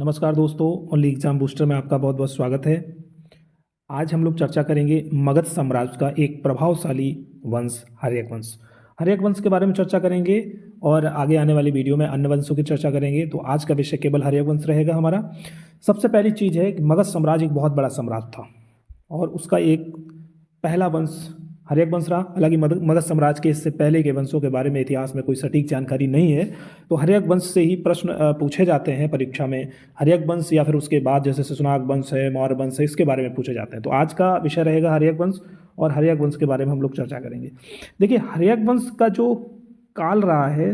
नमस्कार दोस्तों, only exam booster में आपका बहुत बहुत स्वागत है। आज हम लोग चर्चा करेंगे मगध साम्राज्य का एक प्रभावशाली वंश हर्यक वंश। हर्यक वंश के बारे में चर्चा करेंगे और आगे आने वाली वीडियो में अन्य वंशों की चर्चा करेंगे। तो आज का विषय केवल हर्यक वंश रहेगा हमारा। सबसे पहली चीज़ है कि मगध साम्राज्य एक बहुत बड़ा साम्राज्य था और उसका एक पहला वंश हर्यक वंश रहा। हालांकि मगध साम्राज्य के इससे पहले के वंशों के बारे में इतिहास में कोई सटीक जानकारी नहीं है, तो हर्यक वंश से ही प्रश्न पूछे जाते हैं परीक्षा में। हर्यक वंश या फिर उसके बाद जैसे शशनाग वंश है, मौर्य वंश है, इसके बारे में पूछे जाते हैं। तो आज का विषय रहेगा हर्यक वंश और हर्यक वंश के बारे में हम लोग चर्चा करेंगे। देखिए, हर्यक वंश का जो काल रहा है,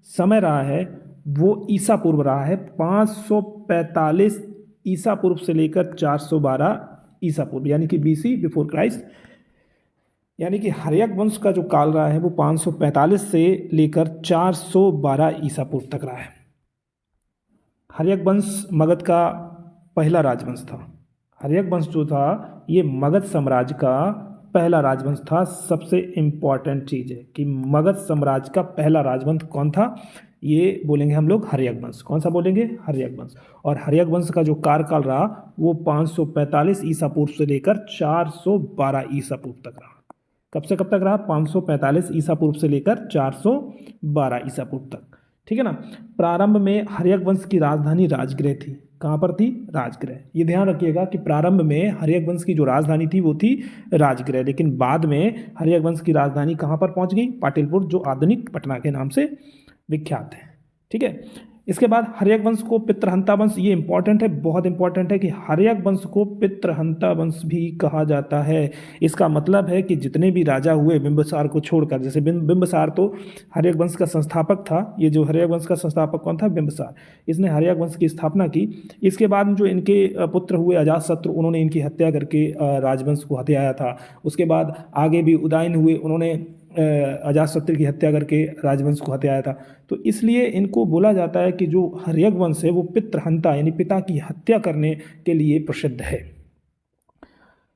समय रहा है, वो ईसा पूर्व रहा है 545 ईसा पूर्व से लेकर 412 ईसा पूर्व, यानी कि बीसी बिफोर क्राइस्ट। यानी कि हर्यक वंश का जो काल रहा है वो 545 से लेकर 412 ईसा पूर्व तक रहा है। हर्यक वंश मगध का पहला राजवंश था। हर्यक वंश जो था ये मगध साम्राज्य का पहला राजवंश था। सबसे इम्पॉर्टेंट चीज़ है कि मगध साम्राज्य का पहला राजवंश कौन था, ये बोलेंगे हम लोग हर्यक वंश। कौन सा बोलेंगे? हर्यक वंश। और हर्यक वंश का जो कार्यकाल रहा वो 545 ईसा पूर्व से लेकर 412 ईसा पूर्व तक रहा। कब से कब तक रहा? 545 ईसा पूर्व से लेकर 412 ईसा पूर्व तक। ठीक है ना। प्रारंभ में हर्यक वंश की राजधानी राजगृह थी। कहाँ पर थी? राजगृह। ये ध्यान रखिएगा कि प्रारंभ में हर्यक वंश की जो राजधानी थी वो थी राजगृह, लेकिन बाद में हर्यक वंश की राजधानी कहाँ पर पहुँच गई? पाटिलपुर, जो आधुनिक पटना के नाम से विख्यात है। ठीक है। इसके बाद हर्यक वंश को पितृहंता वंश, ये इंपॉर्टेंट है, बहुत इंपॉर्टेंट है कि हर्यक वंश को पितृहंता वंश भी कहा जाता है। इसका मतलब है कि जितने भी राजा हुए बिंबिसार को छोड़कर, जैसे बिंबिसार तो हर्यक वंश का संस्थापक था। ये जो हर्यक वंश का संस्थापक कौन था? बिंबिसार। इसने हर्यक वंश की स्थापना की। इसके बाद जो इनके पुत्र हुए अजातशत्रु, उन्होंने इनकी हत्या करके राजवंश को हत्याया था। उसके बाद आगे भी उदयन हुए, उन्होंने अजातशत्रु की हत्या करके राजवंश को हत्याया था। तो इसलिए इनको बोला जाता है कि जो हर्यक वंश है वो पितृहंता यानी पिता की हत्या करने के लिए प्रसिद्ध है।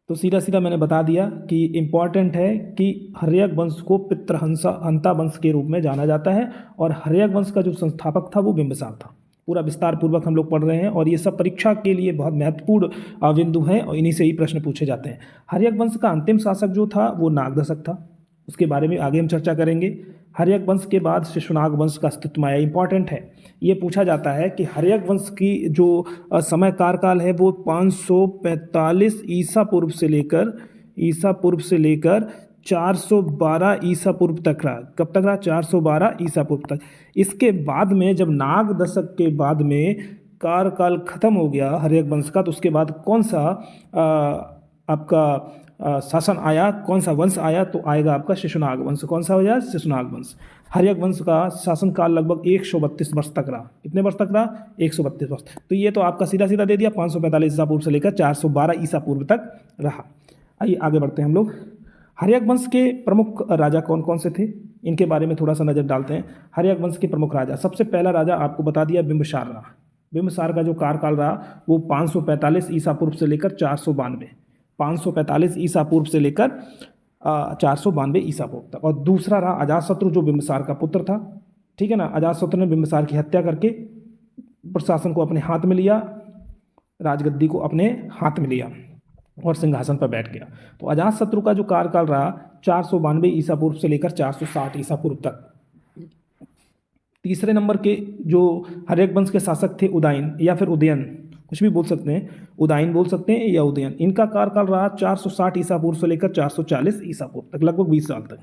तो सीधा सीधा मैंने बता दिया कि इम्पॉर्टेंट है कि हर्यक वंश को पितृहंता वंश के रूप में जाना जाता है और हर्यक वंश का जो संस्थापक था वो बिंबिसार था। पूरा विस्तार पूर्वक हम लोग पढ़ रहे हैं और ये सब परीक्षा के लिए बहुत महत्वपूर्ण बिंदु हैं और इन्हीं से ही प्रश्न पूछे जाते हैं। हर्यक वंश का अंतिम शासक जो था वो नागदशक था। उसके बारे में आगे हम चर्चा करेंगे। हर्यक वंश के बाद शिशुनाग वंश का अस्तित्व में आया। इंपॉर्टेंट है, ये पूछा जाता है कि हर्यक वंश की जो समय कार्यकाल है वो 545 ईसा पूर्व से लेकर 412 ईसा पूर्व तक रहा। कब तक रहा? 412 ईसा पूर्व तक। इसके बाद में जब नाग दशक के बाद में कार्यकाल खत्म हो गया हर्यक वंश का, तो उसके बाद कौन सा आपका शासन आया, कौन सा वंश आया? तो आएगा आपका शिशुनाग वंश। कौन सा हो जाए? शिशुनाग वंश। हर्यक वंश का शासनकाल लगभग 132 वर्ष तक रहा। कितने वर्ष तक रहा? 132 वर्ष। तो ये तो आपका सीधा सीधा दे दिया, 545 ईसा पूर्व से लेकर 412 ईसा पूर्व तक रहा। आइए आगे बढ़ते हैं हम लोग। हर्यक वंश के प्रमुख राजा कौन कौन से थे, इनके बारे में थोड़ा सा नज़र डालते हैं। हर्यक वंश के प्रमुख राजा, सबसे पहला राजा आपको बता दिया बिंबिसार रहा। बिंबिसार का जो कार्यकाल रहा वो 545 ईसा पूर्व से लेकर 492, 545 ईसा पूर्व से लेकर 492 ईसा पूर्व तक। और दूसरा रहा अजातशत्रु, जो बिंबिसार का पुत्र था। ठीक है ना। अजातशत्रु ने बिंबिसार की हत्या करके प्रशासन को अपने हाथ में लिया, राजगद्दी को अपने हाथ में लिया और सिंहासन पर बैठ गया। तो अजातशत्रु का जो कार्यकाल रहा 492 ईसा पूर्व से लेकर 460 ईसा पूर्व तक। तीसरे नंबर के जो हर्यक वंश के शासक थे उदयन या फिर उदयन, कुछ भी बोल सकते हैं, उदयन बोल सकते हैं या उदयन। इनका कार्यकाल रहा 460 ईसा पूर्व से लेकर 440 ईसा पूर्व तक, लगभग 20 साल तक।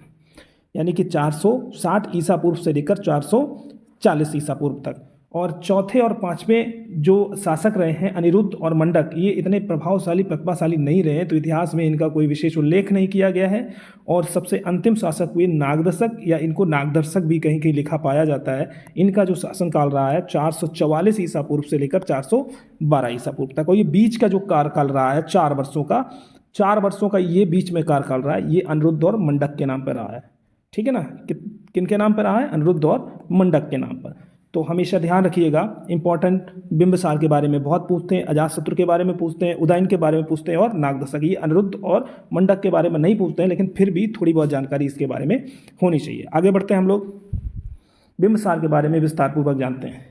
यानी कि 460 ईसा पूर्व से लेकर 440 ईसा पूर्व तक। और चौथे और पांचवें जो शासक रहे हैं अनिरुद्ध और मंडक, ये इतने प्रभावशाली प्रतिभाशाली नहीं रहे, तो इतिहास में इनका कोई विशेष उल्लेख नहीं किया गया है। और सबसे अंतिम शासक हुए नागदशक, या इनको नागदर्शक भी कहीं कहीं लिखा पाया जाता है। इनका जो शासनकाल रहा है 444 ईसा पूर्व से लेकर 412 ईसा पूर्व तक। और ये बीच का जो कार्यकाल रहा है 4 वर्षों का ये बीच में कार्यकाल रहा है, ये अनिरुद्ध और मंडक के नाम पर रहा है। ठीक है ना। किन के नाम पर रहा है? अनिरुद्ध और मंडक के नाम पर। तो हमेशा ध्यान रखिएगा, इंपॉर्टेंट बिंबिसार के बारे में बहुत पूछते हैं, अजातशत्रु के बारे में पूछते हैं, उदयन के बारे में पूछते हैं और नागदशक। ये अनिरुद्ध और मंडक के बारे में नहीं पूछते हैं, लेकिन फिर भी थोड़ी बहुत जानकारी इसके बारे में होनी चाहिए। आगे बढ़ते हैं हम लोग, बिंबिसार के बारे में विस्तारपूर्वक जानते हैं।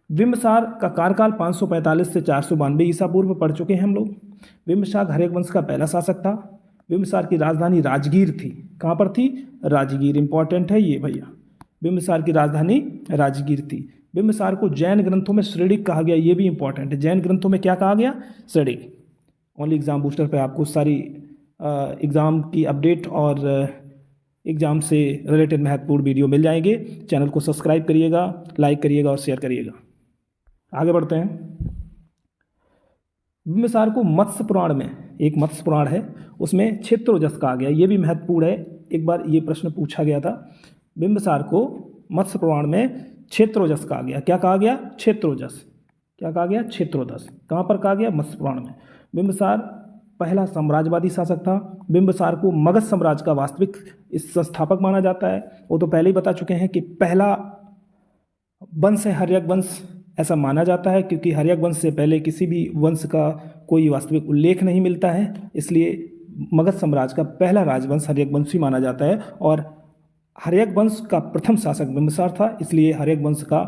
बिंबिसार का कार्यकाल 545 से 492 ईसा पूर्व पढ़ चुके हैं हम लोग। बिंबिसार हर्यक वंश का पहला शासक था। बिंबिसार की राजधानी राजगीर थी। कहाँ पर थी? राजगीर। इंपॉर्टेंट है ये भैया, बिंबिसार की राजधानी राजगीर थी। बिंबिसार को जैन ग्रंथों में श्रेणिक कहा गया, ये भी इंपॉर्टेंट है। जैन ग्रंथों में क्या कहा गया? श्रेणिक। ओनली एग्जाम बूस्टर पे आपको सारी एग्ज़ाम की अपडेट और एग्ज़ाम से रिलेटेड महत्वपूर्ण वीडियो मिल जाएंगे। चैनल को सब्सक्राइब करिएगा, लाइक करिएगा और शेयर करिएगा। आगे बढ़ते हैं। बिंबिसार को मत्स्य पुराण में, एक मत्स्य पुराण है उसमें क्षेत्रोजस कहा गया, ये भी महत्वपूर्ण है। एक बार ये प्रश्न पूछा गया था। बिंबिसार को मत्स्य पुराण में क्षेत्रोजस कहा गया। क्या कहा गया? क्षेत्रोजस। क्या कहा गया? क्षेत्रोजस। कहाँ पर कहा गया? मत्स्य पुराण में। बिंबिसार पहला साम्राज्यवादी शासक था। बिंबिसार को मगध साम्राज्य का वास्तविक इस संस्थापक माना जाता है। वो तो पहले ही बता चुके हैं कि पहला वंश है हर्यक वंश, ऐसा माना जाता है क्योंकि हर्यक वंश से पहले किसी भी वंश का कोई वास्तविक उल्लेख नहीं मिलता है, इसलिए मगध साम्राज्य का पहला राजवंश हर्यक वंश ही माना जाता है। और हर्यक वंश का प्रथम शासक बिंबिसार था, इसलिए हर्यक वंश का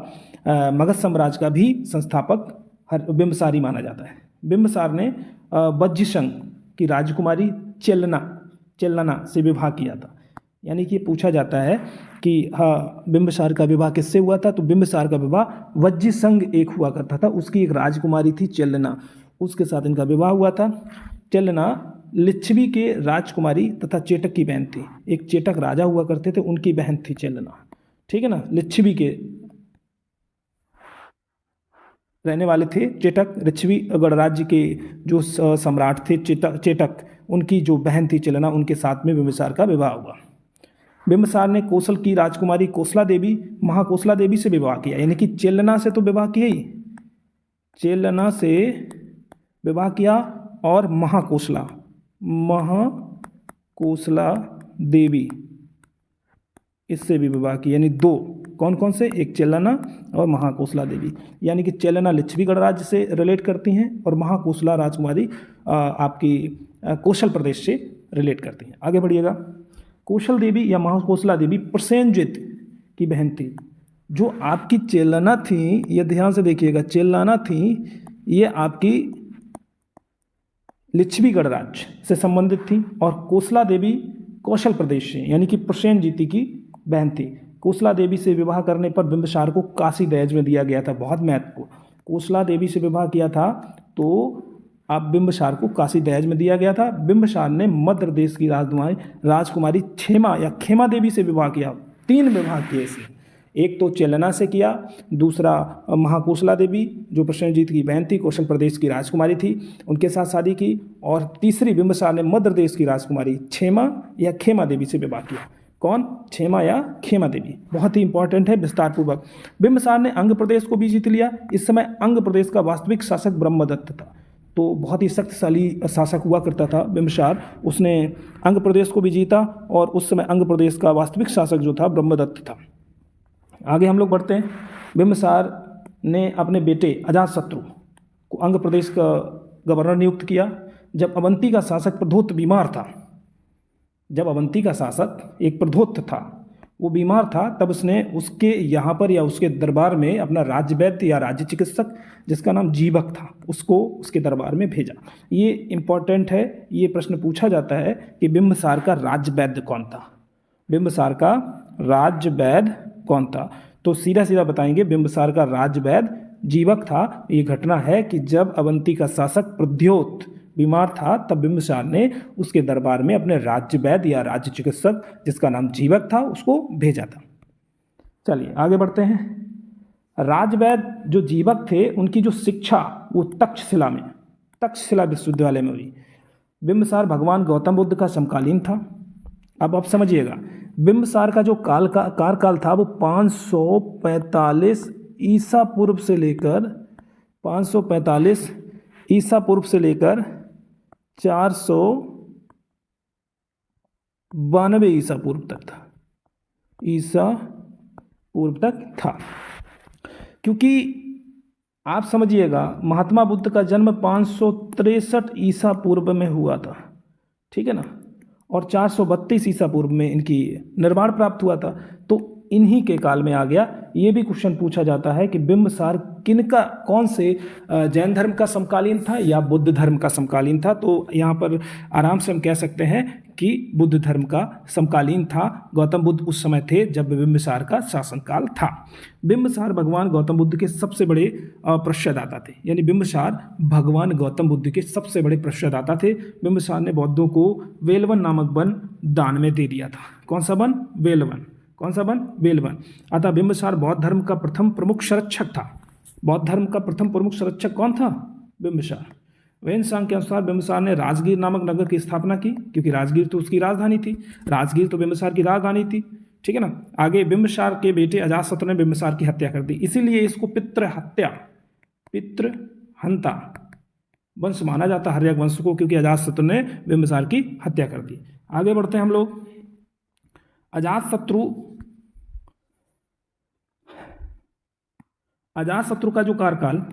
मगध साम्राज्य का भी संस्थापक बिंबिसार ही माना जाता है। बिंबिसार ने वज्जिशंग की राजकुमारी चेल्लना से विवाह किया था। यानी कि पूछा जाता है कि हाँ, बिंबिसार का विवाह किससे हुआ था? तो बिंबिसार का विवाह वज्जिशंग एक हुआ करता था, उसकी एक राजकुमारी थी चेल्लना, उसके साथ इनका विवाह हुआ था। चेल्लना लिच्छवी के राजकुमारी तथा चेटक की बहन थी। एक चेटक राजा हुआ करते थे, उनकी बहन थी चेल्लना। ठीक है ना? लिच्छवी के रहने वाले थे चेटक, लिच्छवी गणराज्य के जो सम्राट थे चेटक, उनकी जो बहन थी चेल्लना, उनके साथ में बिंबिसार का विवाह हुआ। बिंबिसार ने कौशल की राजकुमारी कोसला देवी, महाकोसला देवी से विवाह किया। यानी कि चेल्लना से तो विवाह किया ही, चेल्लना से विवाह किया और महाकोसला देवी, इससे भी विवाह किया। यानी दो, कौन कौन से? एक चेल्लना और महाकोसला देवी। यानी कि चेल्लना लिच्छवी गणराज्य से रिलेट करती हैं और महाकोसला राजकुमारी आपकी कौशल प्रदेश से रिलेट करती हैं। आगे बढ़िएगा। कौशल देवी या महाकोसला देवी प्रसेनजित की बहन थी। जो आपकी चेल्लना थी, ये ध्यान से देखिएगा, चेल्लना थी ये आपकी लिच्छवी गणराज्य से संबंधित थी और कोसला देवी कौशल प्रदेश से, यानी कि प्रसेनजीत की बहन थी। कोसला देवी से विवाह करने पर बिंबिसार को काशी दहेज में दिया गया था। बहुत महत्वपूर्ण, कोसला देवी से विवाह किया था तो अब बिंबिसार को काशी दहेज में दिया गया था। बिंबिसार ने मध्य प्रदेश की राजकुमारी क्षेमा या खेमा देवी से विवाह किया। 3 विवाह किए इसने। एक तो चेल्लना से किया, दूसरा महाकोसला देवी जो प्रसेनजीत की बहन थी, कौशल प्रदेश की राजकुमारी थी, उनके साथ शादी की, और तीसरी बिंबिसार ने मध्य प्रदेश की राजकुमारी क्षेमा या खेमा देवी से विवाह किया। कौन? क्षेमा या खेमा देवी। बहुत ही इंपॉर्टेंट है, विस्तार पूर्वक। बिंबिसार ने अंग प्रदेश को भी जीत लिया। इस समय अंग प्रदेश का वास्तविक शासक ब्रह्मदत्त था, तो बहुत ही शक्तिशाली शासक हुआ करता था बिंबिसार। उसने अंग प्रदेश को भी जीता और उस समय अंग प्रदेश का वास्तविक शासक जो था ब्रह्मदत्त था। आगे हम लोग बढ़ते हैं। बिंबिसार ने अपने बेटे अजातशत्रु को अंग प्रदेश का गवर्नर नियुक्त किया। जब अवंती का शासक प्रधोत बीमार था, जब अवंती का शासक एक प्रधोत था, वो बीमार था, तब उसने उसके यहाँ पर या उसके दरबार में अपना राज्य वैद्य या राज्य चिकित्सक जिसका नाम जीवक था, उसको उसके दरबार में भेजा। ये इंपॉर्टेंट है, ये प्रश्न पूछा जाता है कि बिंबिसार का राज्य वैद्य कौन था? बिंबिसार का राज्य वैद्य कौन था? तो सीधा सीधा बताएंगे, बिंबिसार का राज्य वैद्य जीवक था। ये घटना है कि जब अवंती का शासक प्रद्योत बीमार था, तब बिंबिसार ने उसके दरबार में अपने राज्य वैद्य या राज्य चिकित्सक जिसका नाम जीवक था उसको भेजा था। चलिए आगे बढ़ते हैं। राजवैद्य जो जीवक थे, उनकी जो शिक्षा वो तक्षशिला विश्वविद्यालय में हुई। बिंबिसार भगवान गौतम बुद्ध का समकालीन था। अब आप समझिएगा, बिंबिसार का जो कार्यकाल था वो 545 ईसा पूर्व से लेकर 545 ईसा पूर्व से लेकर 492 ईसा पूर्व तक था। ईसा पूर्व तक था, क्योंकि आप समझिएगा महात्मा बुद्ध का जन्म 563 ईसा पूर्व में हुआ था, ठीक है ना, और 432 ईसा पूर्व में इनकी निर्वाण प्राप्त हुआ था। तो इन्हीं के काल में आ गया। ये भी क्वेश्चन पूछा जाता है कि बिंबिसार किनका, कौन से जैन धर्म का समकालीन था या बुद्ध धर्म का समकालीन था। तो यहाँ पर आराम से हम कह सकते हैं कि बुद्ध धर्म का समकालीन था। गौतम बुद्ध उस समय थे जब बिंबिसार का शासनकाल था। बिंबिसार भगवान गौतम बुद्ध के सबसे बड़े प्रश्रयदाता थे, यानी बिंबिसार भगवान गौतम बुद्ध के सबसे बड़े प्रश्रयदाता थे। बिंबिसार ने बौद्धों को वेलवन नामक वन दान में दे दिया था। कौन सा वन? वेलवन। कौन सा वन? वेलवन। अतः बिंबिसार बौद्ध धर्म का प्रथम प्रमुख संरक्षक था। बौद्ध धर्म का प्रथम प्रमुख संरक्षक कौन था? बिंबिसार। वेनसांग के अनुसार बिंबिसार ने राजगीर नामक नगर की स्थापना की, क्योंकि राजगीर तो उसकी राजधानी थी। राजगीर तो बिंबिसार की राजधानी थी, ठीक है ना। आगे बिंबिसार के बेटे अजातशत्रु ने बिंबिसार की हत्या कर दी, इसीलिए इसको पितृहत्या, पितृहंता वंश माना जाता हर्यक वंश को, क्योंकि अजातशत्रु ने बिंबिसार की हत्या कर दी। आगे बढ़ते हैं हम लोग। अजातशत्रु का जो कार्यकाल,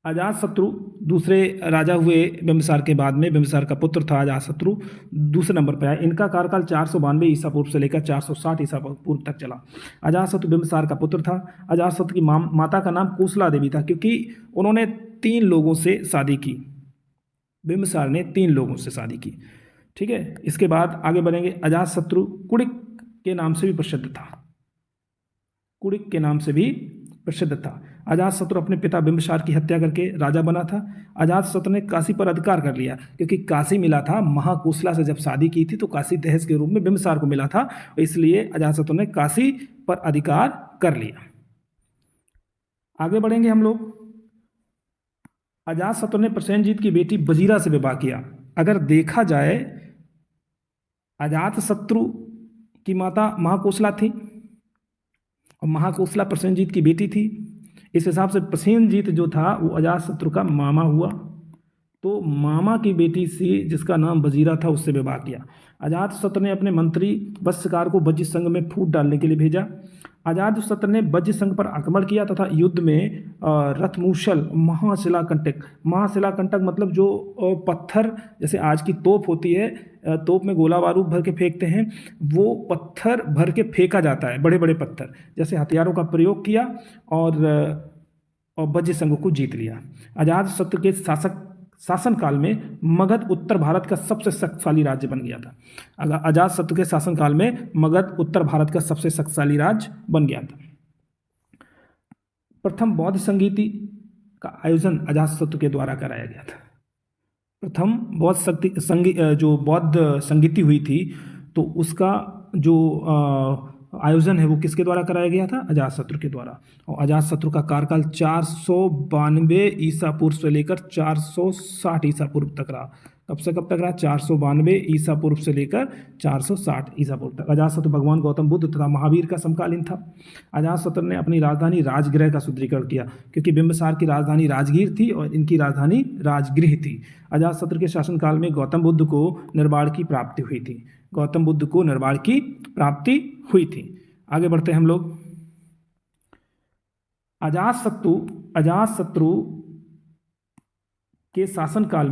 अजातशत्रु दूसरे राजा हुए बिंबिसार के बाद में, बिंबिसार का पुत्र था अजातशत्रु, दूसरे नंबर पर आया। इनका कार्यकाल 492 ईसा पूर्व से लेकर 460 ईसा पूर्व तक चला। अजातशत्रु बिंबिसार का पुत्र था। अजातशत्रु की माता का नाम कोसला देवी था, क्योंकि उन्होंने 3 लोगों से शादी की। बिंबिसार ने 3 लोगों से शादी की, ठीक है। इसके बाद आगे बढ़ेंगे। अजातशत्रु कुड़िक के नाम से भी प्रसिद्ध था। कुड़िक के नाम से भी प्रसिद्ध था। अजातशत्रु अपने पिता बिंबिसार की हत्या करके राजा बना था। अजातशत्रु ने काशी पर अधिकार कर लिया, क्योंकि काशी मिला था महाकोसला से। जब शादी की थी तो काशी दहेज के रूप में बिंबिसार को मिला था, इसलिए अजातशत्रु ने काशी पर अधिकार कर लिया। आगे बढ़ेंगे हम लोग। अजातशत्रु ने प्रसेनजीत की बेटी वजीरा से विवाह किया। अगर देखा जाए, अजातशत्रु की माता महाकोसला थी और महाकोसला प्रसेनजीत की बेटी थी। इस हिसाब से प्रसेनजीत जो था वो अजातशत्रु का मामा हुआ, तो मामा की बेटी से, जिसका नाम वजीरा था, उससे विवाह किया। अजातशत्रु ने अपने मंत्री वत्स्यकार को वज्र संघ में फूट डालने के लिए भेजा। अजातशत्रु ने वज्र संघ पर आक्रमण किया तथा युद्ध में रथमूसल, महाशिलाकंटक मतलब जो पत्थर, जैसे आज की तोप होती है, तोप में गोला बारूद भर के फेंकते हैं, वो पत्थर भर के फेंका जाता है, बड़े बड़े पत्थर, जैसे हथियारों का प्रयोग किया और वज्र संघ को जीत लिया। अजातशत्रु के शासनकाल में मगध उत्तर भारत का सबसे शक्तिशाली राज्य बन गया था। अजातशत्रु के शासनकाल में मगध उत्तर भारत का सबसे शक्तिशाली राज्य बन गया था। प्रथम बौद्ध संगीति का आयोजन अजातशत्रु के द्वारा कराया गया था। प्रथम जो बौद्ध संगीति हुई थी, तो उसका जो आयोजन है वो किसके द्वारा कराया गया था? अजातशत्रु के द्वारा। और अजातशत्रु का कार्यकाल 492 ईसा पूर्व से लेकर 460 ईसा पूर्व तक रहा। कब से कब तक रहा? 492 ईसा पूर्व से लेकर 460 ईसा पूर्व तक। अजातशत्रु भगवान गौतम बुद्ध तथा महावीर का समकालीन था। अजातशत्रु ने अपनी राजधानी राजगृह का सुदृढ़ीकरण किया, क्योंकि बिंबिसार की राजधानी राजगीर थी और इनकी राजधानी राजगृह थी। अजातशत्रु के शासनकाल में गौतम बुद्ध को निर्वाण की प्राप्ति हुई थी। गौतम बुद्ध को निर्वाण की प्राप्ति हुई थी। आगे बढ़ते हैं हम लोग। अजातशत्रु के शासनकाल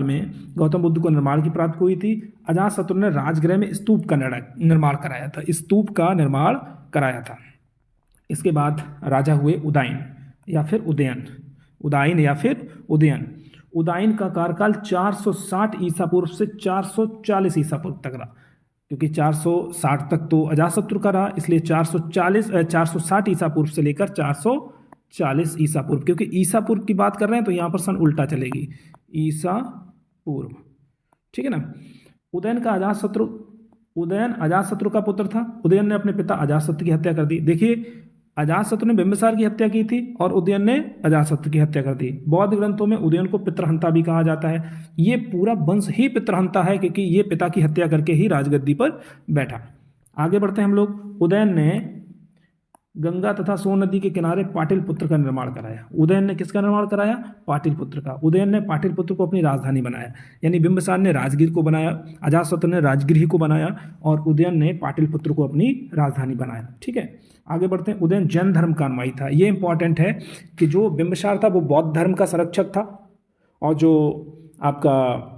में गौतम बुद्ध को निर्माण की प्राप्ति हुई थी। अजातशत्रु ने राजगृह में स्तूप का निर्माण कराया था। स्तूप का निर्माण कराया था। इसके बाद राजा हुए उदयन या फिर उदयन। उदयन का कार्यकाल 460 ईसा पूर्व से 440 ईसा पूर्व तक रहा, क्योंकि 460 तक तो अजातशत्रु का रहा, इसलिए 460 ईसा पूर्व से लेकर 440 ईसा पूर्व, क्योंकि ईसा पूर्व की बात कर रहे हैं तो यहाँ पर सन उल्टा चलेगी, ईसा पूर्व, ठीक है ना। उदयन अजातशत्रु का पुत्र था। उदयन ने अपने पिता अजातशत्रु की हत्या कर दी। देखिए, अजातशत्रु ने बिंबिसार की हत्या की थी और उदयन ने अजातशत्रु की हत्या कर दी। बौद्ध ग्रंथों में उदयन को पितृहंता भी कहा जाता है। ये पूरा वंश ही पितृहंता है, क्योंकि ये पिता की हत्या करके ही राजगद्दी पर बैठा। आगे बढ़ते हैं हम लोग। उदयन ने गंगा तथा सोन नदी के किनारे पाटलिपुत्र का निर्माण कराया। उदयन ने किसका निर्माण कराया? पाटलिपुत्र का। उदयन ने पाटलिपुत्र को अपनी राजधानी बनाया, यानी बिंबिसार ने राजगीर को बनाया, अजातशत्रु ने राजगृह को बनाया और उदयन ने पाटलिपुत्र को अपनी राजधानी बनाया, ठीक है। आगे बढ़ते हैं। उदयन जैन धर्म का अनुयायी था। ये इंपॉर्टेंट है कि जो बिंबिसार था वो बौद्ध धर्म का संरक्षक था और जो आपका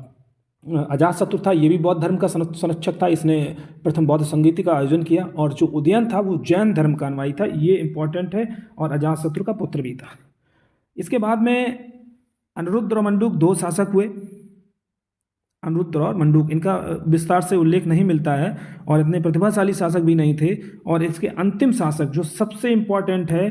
अजातशत्रु था, ये भी बौद्ध धर्म का संरक्षक था, इसने प्रथम बौद्ध संगीति का आयोजन किया। और जो उदयन था वो जैन धर्म का अनुयायी था, ये इंपॉर्टेंट है, और अजातशत्रु का पुत्र भी था। इसके बाद में अनिरुद्ध और मंडूक दो शासक हुए। अनिरुद्ध और मंडूक, इनका विस्तार से उल्लेख नहीं मिलता है और इतने प्रतिभाशाली शासक भी नहीं थे। और इसके अंतिम शासक जो सबसे इंपॉर्टेंट है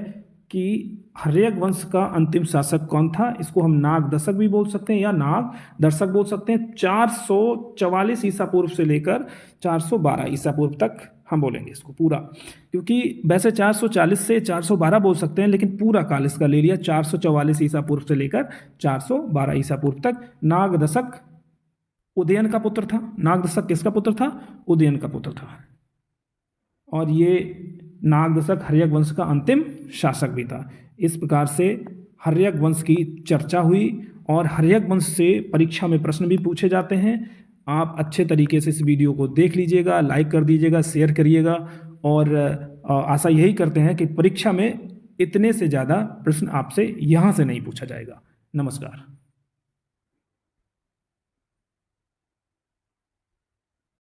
कि हर्यक वंश का अंतिम शासक कौन था, इसको हम नाग दशक भी बोल सकते हैं या नाग दर्शक बोल सकते हैं। 444 ईसा पूर्व से लेकर 412 ईसा पूर्व तक हम बोलेंगे इसको पूरा, क्योंकि वैसे 440 से 412 बोल सकते हैं, लेकिन पूरा काल इसका ले लिया 444 ईसा पूर्व से लेकर 412 ईसा पूर्व तक। नाग दशक उदयन का पुत्र था। नाग दशक किसका पुत्र था? उदयन का पुत्र था। और ये नाग दशक हर्यक वंश का अंतिम शासक भी था। इस प्रकार से हर्यक वंश की चर्चा हुई, और हर्यक वंश से परीक्षा में प्रश्न भी पूछे जाते हैं। आप अच्छे तरीके से इस वीडियो को देख लीजिएगा, लाइक कर दीजिएगा, शेयर करिएगा, और आशा यही करते हैं कि परीक्षा में इतने से ज़्यादा प्रश्न आपसे यहाँ से नहीं पूछा जाएगा। नमस्कार।